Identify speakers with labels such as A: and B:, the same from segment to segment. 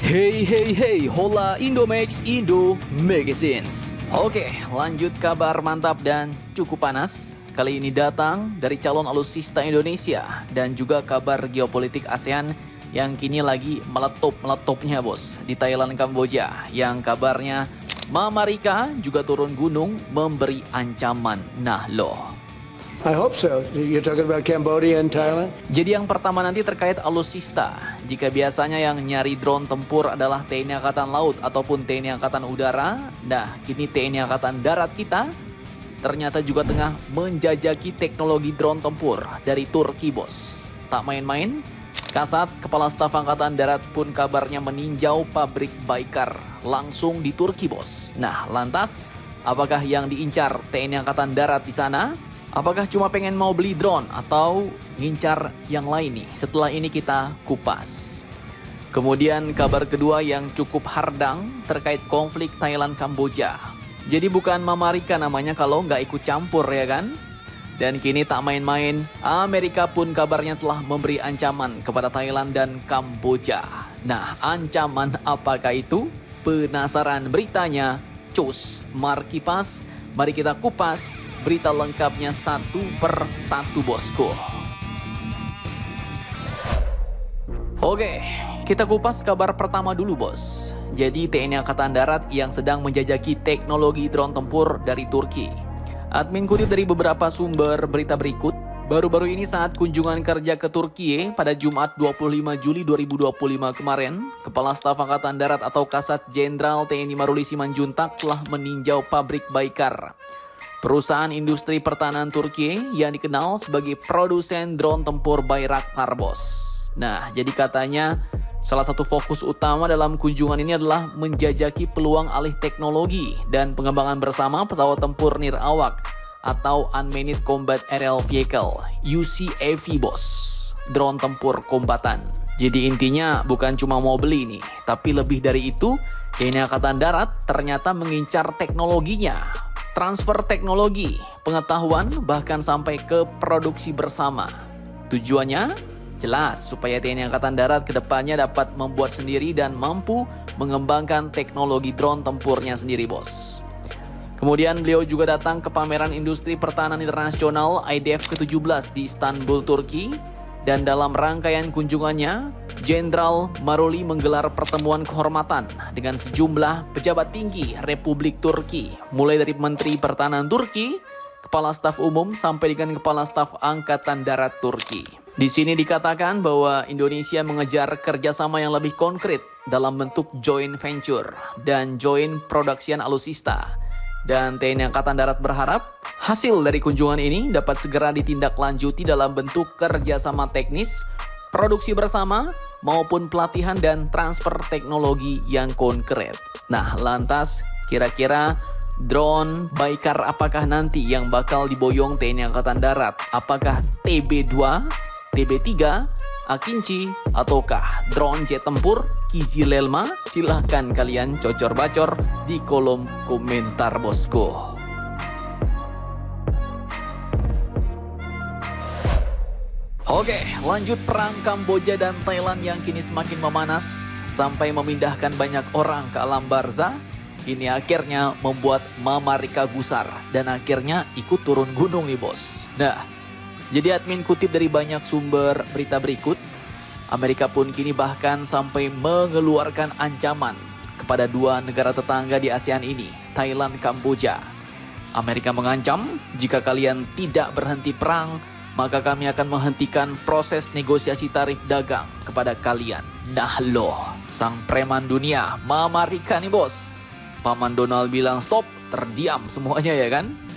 A: Hey hey hey, hola Indomax Indo Magazines. Oke, lanjut kabar mantap dan cukup panas. Kali ini datang dari calon alutsista Indonesia dan juga kabar geopolitik ASEAN yang kini lagi meletup-meletupnya bos di Thailand Kamboja. Yang kabarnya Mama Rika juga turun gunung memberi ancaman. Nah loh.
B: I hope so. You're talking about Cambodia and Thailand?
A: Jadi yang pertama nanti terkait alutsista. Jika biasanya yang nyari drone tempur adalah TNI Angkatan Laut ataupun TNI Angkatan Udara, nah kini TNI Angkatan Darat kita ternyata juga tengah menjajaki teknologi drone tempur dari Turki bos. Tak main-main, Kasat Kepala Staf Angkatan Darat pun kabarnya meninjau pabrik Baykar langsung di Turki bos. Nah lantas, apakah yang diincar TNI Angkatan Darat di sana? Apakah cuma pengen mau beli drone atau ngincar yang lain nih? Setelah ini kita kupas. Kemudian kabar kedua yang cukup hardang terkait konflik Thailand-Kamboja. Jadi bukan Mama Rika namanya kalau nggak ikut campur ya kan? Dan kini tak main-main, Amerika pun kabarnya telah memberi ancaman kepada Thailand dan Kamboja. Nah, ancaman apakah itu? Penasaran beritanya? Cus, mari kipas, mari kita kupas berita lengkapnya satu per satu bosku. Oke, kita kupas kabar pertama dulu bos. Jadi TNI Angkatan Darat yang sedang menjajaki teknologi drone tempur dari Turki. Admin kutip dari beberapa sumber berita berikut. Baru-baru ini saat kunjungan kerja ke Turki pada Jumat 25 Juli 2025 kemarin, Kepala Staf Angkatan Darat atau Kasat Jenderal TNI Maruli Simanjuntak telah meninjau pabrik Baykar, perusahaan industri pertahanan Turki yang dikenal sebagai produsen drone tempur Bayraktar bos. Nah, jadi katanya salah satu fokus utama dalam kunjungan ini adalah menjajaki peluang alih teknologi dan pengembangan bersama pesawat tempur nirawak atau Unmanned Combat Aerial Vehicle, UCAV bos, drone tempur kombatan. Jadi intinya bukan cuma mau beli nih, tapi lebih dari itu, TNI Angkatan Darat ternyata mengincar teknologinya. Transfer teknologi, pengetahuan, bahkan sampai ke produksi bersama. Tujuannya jelas supaya TNI Angkatan Darat kedepannya dapat membuat sendiri dan mampu mengembangkan teknologi drone tempurnya sendiri bos. Kemudian beliau juga datang ke pameran industri pertahanan internasional IDF ke-17 di Istanbul, Turki. Dan dalam rangkaian kunjungannya, Jenderal Maruli menggelar pertemuan kehormatan dengan sejumlah pejabat tinggi Republik Turki, mulai dari Menteri Pertahanan Turki, Kepala Staf Umum, sampai dengan Kepala Staf Angkatan Darat Turki. Di sini dikatakan bahwa Indonesia mengejar kerjasama yang lebih konkret dalam bentuk joint venture dan joint production alutsista. Dan TNI Angkatan Darat berharap hasil dari kunjungan ini dapat segera ditindaklanjuti dalam bentuk kerjasama teknis, produksi bersama, maupun pelatihan dan transfer teknologi yang konkret. Nah, lantas kira-kira drone Baykar apakah nanti yang bakal diboyong TNI Angkatan Darat? Apakah TB2, TB3, Akinci, ataukah drone jet tempur Kizilelma? Silahkan kalian cocor-bacor di kolom komentar bosku. Oke, lanjut perang Kamboja dan Thailand yang kini semakin memanas sampai memindahkan banyak orang ke alam barzah. Ini akhirnya membuat Mama Rika gusar dan akhirnya ikut turun gunung nih bos. Nah, jadi admin kutip dari banyak sumber berita berikut, Amerika pun kini bahkan sampai mengeluarkan ancaman kepada dua negara tetangga di ASEAN ini, Thailand, Kamboja. Amerika mengancam, jika kalian tidak berhenti perang, maka kami akan menghentikan proses negosiasi tarif dagang kepada kalian. Nah loh, sang preman dunia, Mama Rika nih bos. Paman Donald bilang stop, terdiam semuanya ya kan?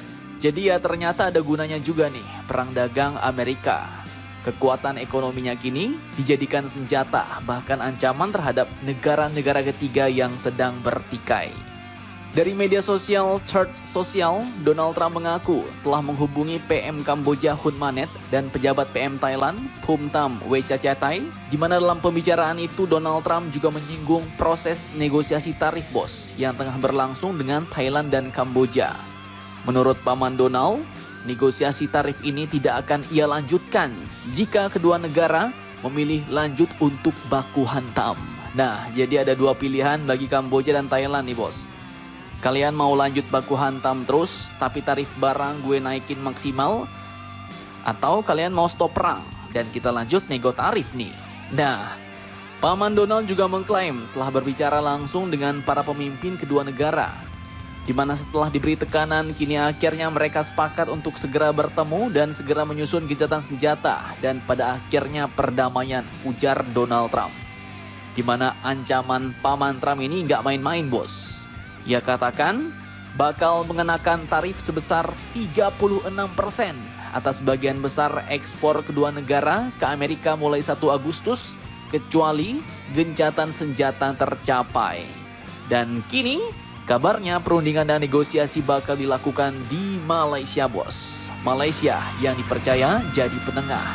A: Jadi ya ternyata ada gunanya juga nih perang dagang Amerika. Kekuatan ekonominya kini dijadikan senjata, bahkan ancaman terhadap negara-negara ketiga yang sedang bertikai. Dari media sosial Truth Social, Donald Trump mengaku telah menghubungi PM Kamboja Hun Manet dan pejabat PM Thailand Phumtham Wechachai, di mana dalam pembicaraan itu Donald Trump juga menyinggung proses negosiasi tarif bos yang tengah berlangsung dengan Thailand dan Kamboja. Menurut Paman Donald, negosiasi tarif ini tidak akan ia lanjutkan jika kedua negara memilih lanjut untuk baku hantam. Nah, jadi ada dua pilihan bagi Kamboja dan Thailand nih bos. Kalian mau lanjut baku hantam terus, tapi tarif barang gue naikin maksimal? Atau kalian mau stop perang, dan kita lanjut nego tarif nih? Nah, Paman Donald juga mengklaim telah berbicara langsung dengan para pemimpin kedua negara. Di mana setelah diberi tekanan, kini akhirnya mereka sepakat untuk segera bertemu dan segera menyusun gencatan senjata. Dan pada akhirnya perdamaian, ujar Donald Trump. Di mana ancaman Paman Trump ini nggak main-main bos. Ia katakan bakal mengenakan tarif sebesar 36% atas bagian besar ekspor kedua negara ke Amerika mulai 1 Agustus kecuali gencatan senjata tercapai. Dan kini kabarnya perundingan dan negosiasi bakal dilakukan di Malaysia bos. Malaysia yang dipercaya jadi penengah.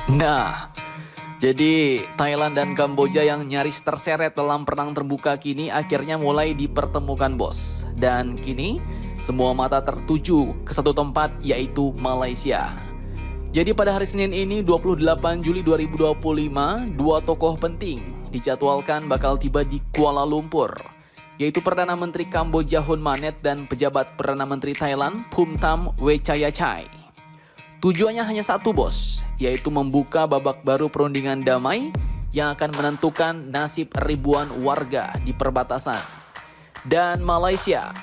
A: Nah, jadi Thailand dan Kamboja yang nyaris terseret dalam perang terbuka kini akhirnya mulai dipertemukan bos. Dan kini semua mata tertuju ke satu tempat yaitu Malaysia. Jadi pada hari Senin ini 28 Juli 2025, dua tokoh penting dijadwalkan bakal tiba di Kuala Lumpur, yaitu Perdana Menteri Kamboja Hun Manet dan pejabat Perdana Menteri Thailand Phumtham Wechayachai. Tujuannya hanya satu bos, yaitu membuka babak baru perundingan damai yang akan menentukan nasib ribuan warga di perbatasan. Dan Malaysia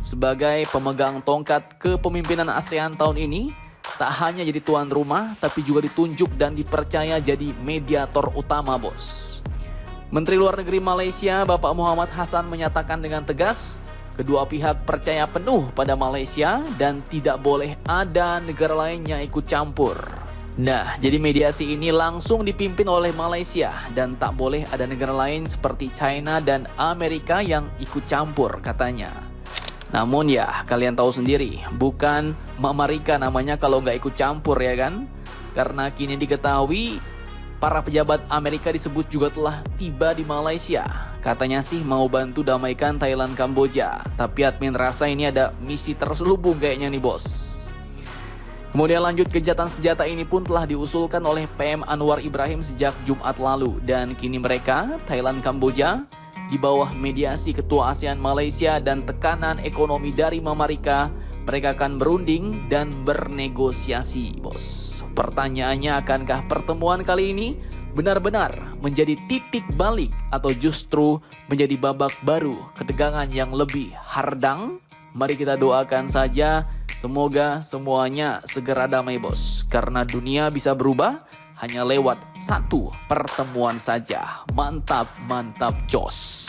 A: sebagai pemegang tongkat kepemimpinan ASEAN tahun ini tak hanya jadi tuan rumah tapi juga ditunjuk dan dipercaya jadi mediator utama bos. Menteri Luar Negeri Malaysia Bapak Muhammad Hassan menyatakan dengan tegas kedua pihak percaya penuh pada Malaysia dan tidak boleh ada negara lain yang ikut campur. Nah, jadi mediasi ini langsung dipimpin oleh Malaysia dan tak boleh ada negara lain seperti China dan Amerika yang ikut campur katanya. Namun ya, kalian tahu sendiri, bukan Mama Rika namanya kalau nggak ikut campur ya kan? Karena kini diketahui para pejabat Amerika disebut juga telah tiba di Malaysia. Katanya sih mau bantu damaikan Thailand Kamboja. Tapi admin rasa ini ada misi terselubung kayaknya nih bos. Kemudian lanjut, gencatan senjata ini pun telah diusulkan oleh PM Anwar Ibrahim sejak Jumat lalu. Dan kini mereka, Thailand Kamboja, di bawah mediasi Ketua ASEAN Malaysia dan tekanan ekonomi dari Mama Rika, mereka akan berunding dan bernegosiasi bos. Pertanyaannya, akankah pertemuan kali ini benar-benar menjadi titik balik atau justru menjadi babak baru ketegangan yang lebih hardang? Mari kita doakan saja semoga semuanya segera damai bos. Karena dunia bisa berubah hanya lewat satu pertemuan saja. Mantap, mantap, jos.